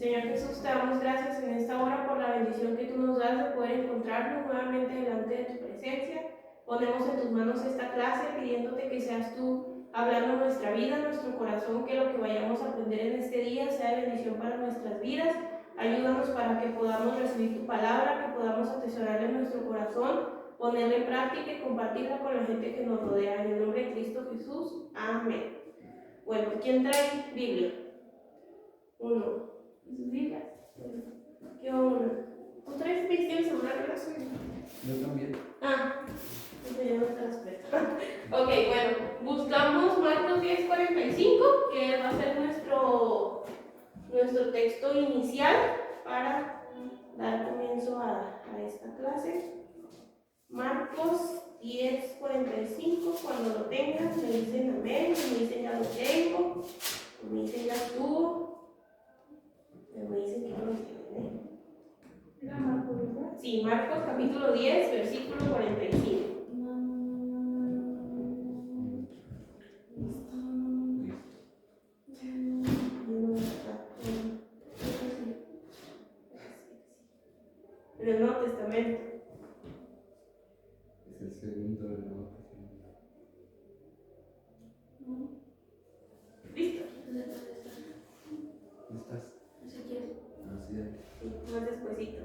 Señor Jesús, te damos gracias en esta hora por la bendición que tú nos das de poder encontrarnos nuevamente delante de tu presencia. Ponemos en tus manos esta clase pidiéndote que seas tú hablando nuestra vida, nuestro corazón, que lo que vayamos a aprender en este día sea de bendición para nuestras vidas. Ayúdanos para que podamos recibir tu palabra, que podamos atesorarla en nuestro corazón, ponerla en práctica y compartirla con la gente que nos rodea. En el nombre de Cristo Jesús. Amén. Bueno, ¿quién trae Biblia? Uno. ¿Sus Biblias? ¿Qué onda? ¿Tú traes Biblia en celular, verdad? Yo también. Ya no te las presto. Ok, bueno, buscamos Marcos 10:45, que va a ser nuestro texto inicial para dar comienzo a esta clase. Marcos 10:45, cuando lo tengan, me dicen amén, me dicen ya lo tengo, me dicen ya estuvo. Me dicen que no lo tienen, ¿Era Marcos, verdad? Sí, Marcos capítulo 10, versículo 45. En el Nuevo Testamento. Es el segundo del Nuevo Testamento. ¿Listo? ¿Estás? Ezequiel. Así es. Sí, más despuesito.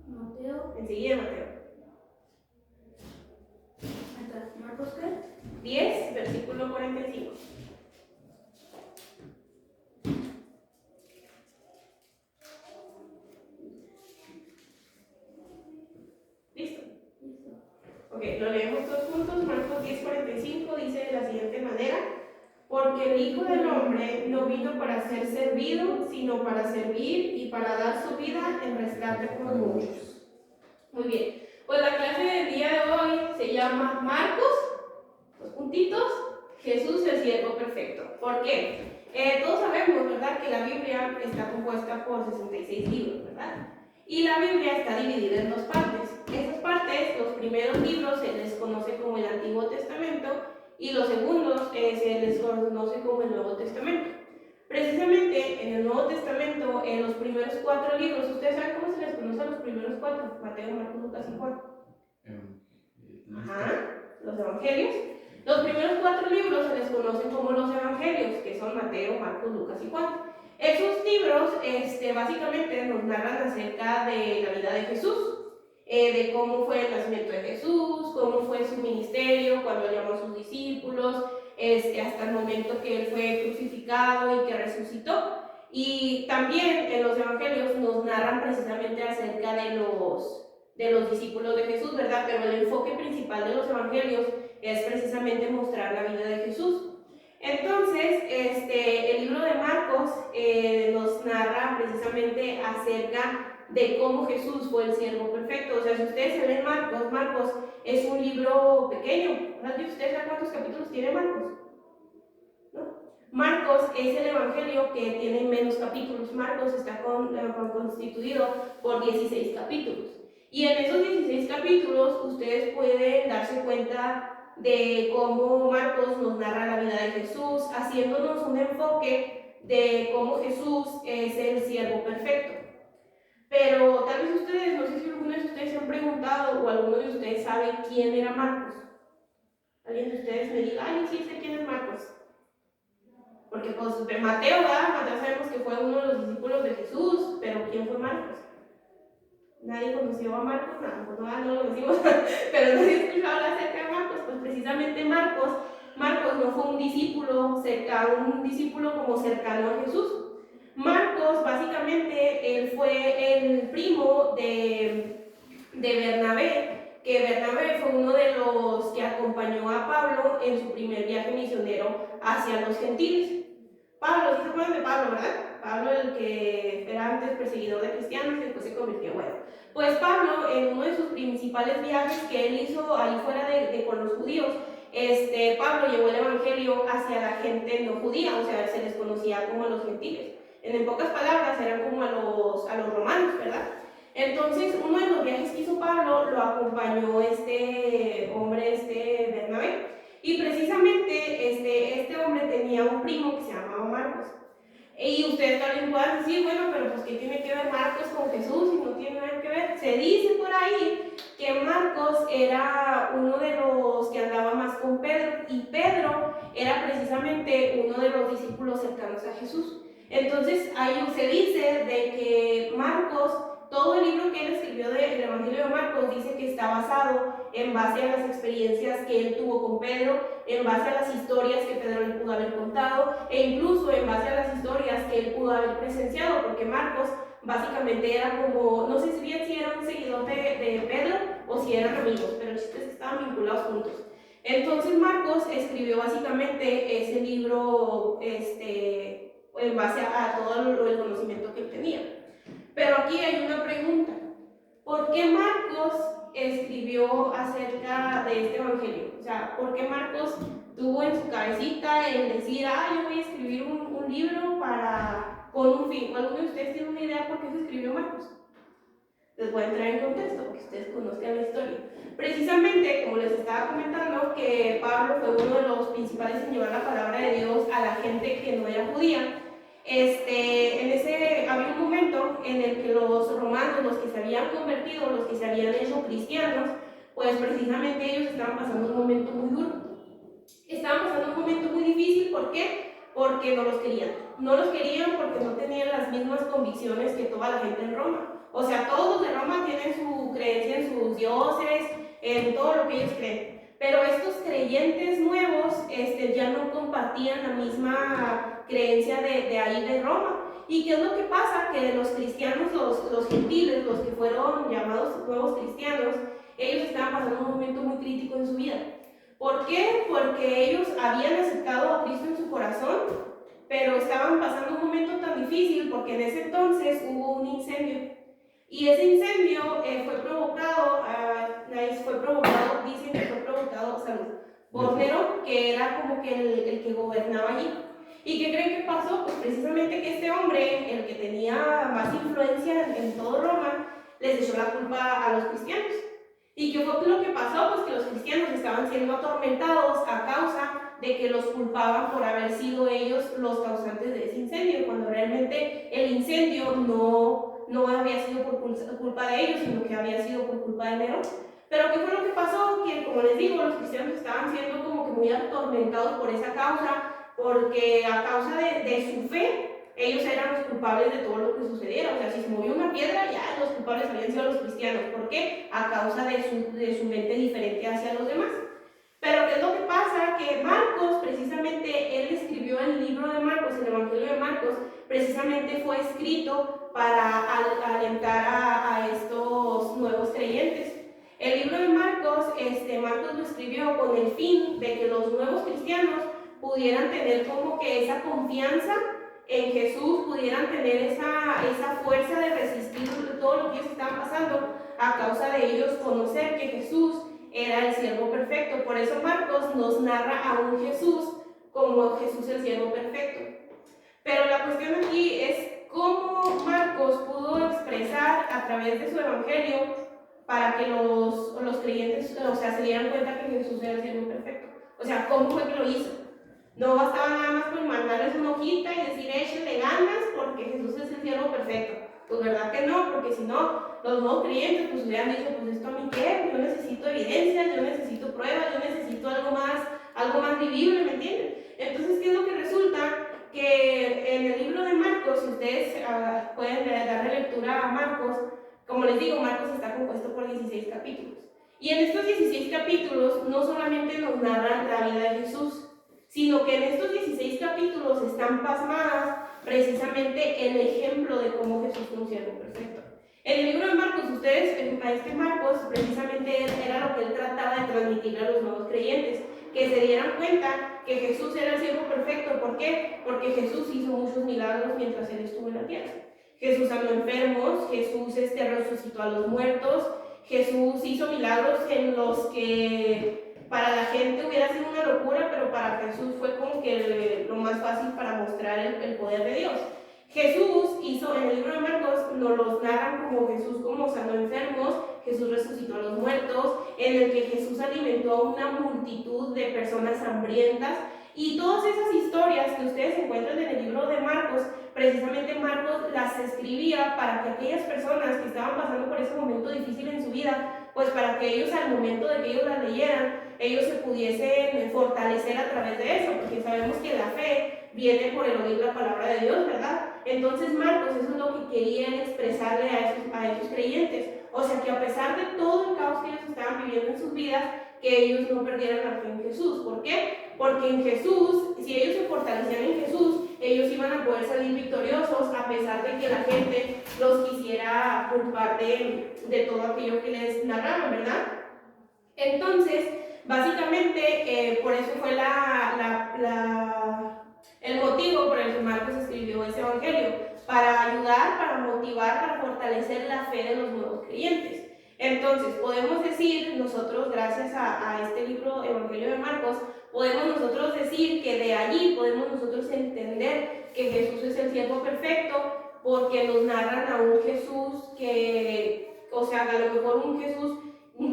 Mateo. Enseguida, Mateo. Acá, ¿Marcos qué? 10, versículo 45. ¿Listo? Listo. Ok, lo leemos todos juntos. Marcos 10:45 dice de la siguiente manera: porque el Hijo del Hombre no vino para ser servido, sino para servir y para dar su vida en rescate por muchos. Muy bien, pues la clase del día de hoy se llama Marcos, dos puntitos, Jesús el siervo perfecto. ¿Por qué? Todos sabemos, ¿verdad?, que la Biblia está compuesta por 66 libros, ¿verdad? Y la Biblia está dividida en dos partes. Esas partes, los primeros libros se les conoce como el Antiguo Testamento y los segundos se les conoce como el Nuevo Testamento. Precisamente en el Nuevo Testamento, en los primeros 4 libros, ¿ustedes saben cómo se les conoce a los primeros 4? Mateo, Marcos, Lucas y Juan. Los evangelios. Los primeros 4 libros se les conocen como los evangelios, que son Mateo, Marcos, Lucas y Juan. Esos libros básicamente nos narran acerca de la vida de Jesús, de cómo fue el nacimiento de Jesús, cómo fue su ministerio, cuando llamó a sus discípulos, hasta el momento que él fue crucificado y que resucitó. Y también en los evangelios nos narran precisamente acerca de los discípulos de Jesús, ¿verdad? Pero el enfoque principal de los evangelios es precisamente mostrar la vida de Jesús. Entonces, el libro de Marcos nos narra precisamente acerca de cómo Jesús fue el siervo perfecto. O sea, si ustedes se ven Marcos es un libro pequeño. ¿Ustedes saben cuántos capítulos tiene Marcos? ¿No? Marcos es el evangelio que tiene menos capítulos. Marcos está constituido por 16 capítulos. Y en esos 16 capítulos ustedes pueden darse cuenta de cómo Marcos nos narra la vida de Jesús, haciéndonos un enfoque de cómo Jesús es el siervo perfecto. Pero tal vez ustedes, no sé si alguno de ustedes se han preguntado o alguno de ustedes sabe quién era Marcos. ¿Alguien de ustedes me diga, ay, sí sé quién es Marcos? Porque pues de Mateo, ¿verdad? Mateo sabemos que fue uno de los discípulos de Jesús, pero ¿quién fue Marcos? Nadie conoció a Marcos, no lo conocimos, pero nadie escuchó hablar acerca de Marcos. Pues precisamente Marcos no fue un discípulo como cercano a Jesús. Marcos básicamente él fue el primo de Bernabé, que Bernabé fue uno de los que acompañó a Pablo en su primer viaje misionero hacia los gentiles. Pablo, ¿sí se acuerdan de Pablo, verdad? Pablo, el que era antes perseguidor de cristianos y después se convirtió, bueno. Pues Pablo, en uno de sus principales viajes que él hizo ahí fuera con los judíos, Pablo llevó el evangelio hacia la gente no judía, o sea, se les conocía como los gentiles. En pocas palabras, eran como a los romanos, ¿verdad? Entonces, uno de los viajes que hizo Pablo lo acompañó este hombre, Bernabé. Y precisamente este hombre tenía un primo que se llamaba Marcos. Y ustedes también puedan decir, bueno, pero pues ¿qué tiene que ver Marcos con Jesús? Y no tiene nada que ver. Se dice por ahí que Marcos era uno de los que andaba más con Pedro, y Pedro era precisamente uno de los discípulos cercanos a Jesús. Entonces ahí se dice de que Marcos, todo el libro que él escribió del Evangelio de Marcos, dice que está basado en base a las experiencias que él tuvo con Pedro, en base a las historias que Pedro le pudo haber contado, e incluso en base a las historias que él pudo haber presenciado, porque Marcos básicamente era como, no sé si bien si era un seguidor de Pedro o si eran amigos, pero el chiste es que estaban vinculados juntos. Entonces Marcos escribió básicamente ese libro en base a todo el conocimiento que él tenía. Pero aquí hay una pregunta. ¿Por qué Marcos escribió acerca de este evangelio? O sea, ¿por qué Marcos tuvo en su cabecita el decir, yo voy a escribir un libro con un fin? ¿Alguno de ustedes tiene una idea por qué se escribió Marcos? Les voy a entrar en contexto para que ustedes conozcan la historia. Precisamente, como les estaba comentando, que Pablo fue uno de los principales en llevar la palabra de Dios a la gente que no era judía. Había un momento en el que los romanos, los que se habían convertido, los que se habían hecho cristianos, pues precisamente ellos estaban pasando un momento muy duro. Estaban pasando un momento muy difícil. ¿Por qué? Porque no los querían. No los querían porque no tenían las mismas convicciones que toda la gente en Roma. O sea, todos los de Roma tienen su creencia en sus dioses, en todo lo que ellos creen. Pero estos creyentes nuevos ya no compartían la misma creencia de ahí de Roma. ¿Y qué es lo que pasa? Que los cristianos, los gentiles, los que fueron llamados nuevos cristianos, ellos estaban pasando un momento muy crítico en su vida. ¿Por qué? Porque ellos habían aceptado a Cristo en su corazón, pero estaban pasando un momento tan difícil porque en ese entonces hubo un incendio. Y ese incendio fue provocado, dicen que fue provocado, por Nerón, que era como que el que gobernaba allí. ¿Y qué creen que pasó? Pues precisamente que este hombre, el que tenía más influencia en todo Roma, les echó la culpa a los cristianos. ¿Y qué fue lo que pasó? Pues que los cristianos estaban siendo atormentados a causa de que los culpaban por haber sido ellos los causantes de ese incendio, cuando realmente el incendio no había sido por culpa de ellos, sino que había sido por culpa de Nerón. Pero ¿qué fue lo que pasó? Que, como les digo, los cristianos estaban siendo como que muy atormentados por esa causa, porque a causa de su fe, ellos eran los culpables de todo lo que sucediera. O sea, si se movió una piedra, ya los culpables habían sido los cristianos. ¿Por qué? A causa de su mente diferente hacia los demás. Pero ¿qué es lo que pasa? Que Marcos, precisamente, él escribió el libro de Marcos, el Evangelio de Marcos, precisamente fue escrito para alentar a estos nuevos creyentes. El libro de Marcos, Marcos lo escribió con el fin de que los nuevos cristianos pudieran tener como que esa confianza en Jesús, pudieran tener esa fuerza de resistir todo lo que ellos estaban pasando, a causa de ellos conocer que Jesús era el siervo perfecto. Por eso Marcos nos narra a un Jesús como Jesús el siervo perfecto. Pero la cuestión aquí es cómo Marcos pudo expresar a través de su evangelio para que los creyentes, se dieran cuenta que Jesús era el siervo perfecto. O sea, ¿cómo fue que lo hizo? No bastaba nada más con mandarles una hojita y decir, échenle ganas porque Jesús es el siervo perfecto. Pues verdad que no, porque si no, los no creyentes pues hubieran dicho, pues esto a mí qué, yo necesito evidencias, yo necesito pruebas, yo necesito algo más vivible, ¿me entienden? Entonces, ¿qué es lo que resulta? Que en el libro de Marcos, si ustedes pueden darle lectura a Marcos, como les digo, Marcos está compuesto por 16 capítulos. Y en estos 16 capítulos no solamente nos narran la vida de Jesús, sino que en estos 16 capítulos están plasmadas precisamente el ejemplo de cómo Jesús fue un siervo perfecto. En el libro de Marcos, Marcos precisamente era lo que él trataba de transmitirle a los nuevos creyentes, que se dieran cuenta que Jesús era el siervo perfecto. ¿Por qué? Porque Jesús hizo muchos milagros mientras él estuvo en la tierra. Jesús sanó enfermos, Jesús resucitó a los muertos, Jesús hizo milagros en los que para la gente hubiera sido una locura, pero para Jesús fue como que lo más fácil para mostrar el poder de Dios. Jesús hizo, en el libro de Marcos, nos los narran como Jesús como sanó enfermos, Jesús resucitó a los muertos, en el que Jesús alimentó a una multitud de personas hambrientas, Y todas esas historias que ustedes encuentran en el libro de Marcos, precisamente Marcos las escribía para que aquellas personas que estaban pasando por ese momento difícil en su vida, pues para que ellos al momento de que ellos las leyeran, ellos se pudiesen fortalecer a través de eso, porque sabemos que la fe viene por el oír la palabra de Dios, ¿verdad? Entonces Marcos, eso es lo que querían expresarle a esos creyentes. O sea, que a pesar de todo el caos que ellos estaban viviendo en sus vidas, que ellos no perdieran la fe en Jesús. ¿Por qué? Porque en Jesús, si ellos se fortalecían en Jesús, ellos iban a poder salir victoriosos a pesar de que la gente los quisiera culpar de todo aquello que les narraban, ¿verdad? Entonces, básicamente, por eso fue el motivo por el que Marcos escribió ese evangelio, para ayudar, para motivar, para fortalecer la fe de los nuevos creyentes. Entonces, podemos decir nosotros, gracias a este libro, Evangelio de Marcos, podemos nosotros decir que de allí podemos nosotros entender que Jesús es el siervo perfecto, porque nos narran a un Jesús que, o sea, a lo mejor un Jesús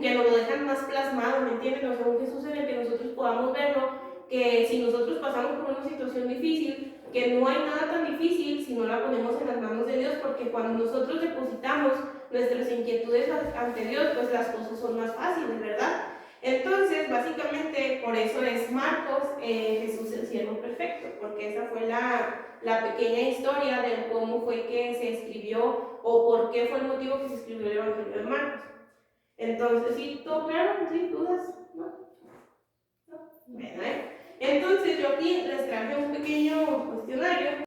que nos lo dejan más plasmado, ¿me entienden? O sea, un Jesús en el que nosotros podamos verlo, que si nosotros pasamos por una situación difícil, que no hay nada tan difícil si no la ponemos en las manos de Dios, porque cuando nosotros depositamos nuestras inquietudes ante Dios, pues las cosas son más fáciles, ¿verdad? Entonces, básicamente, por eso es Marcos, Jesús el siervo perfecto, porque esa fue la pequeña historia de cómo fue que se escribió, o por qué fue el motivo que se escribió el Evangelio de Marcos. Entonces, ¿sí? ¿Todo claro? ¿Sí? ¿Dudas? ¿No? ¿No? Bueno, Entonces, yo aquí les traje un pequeño cuestionario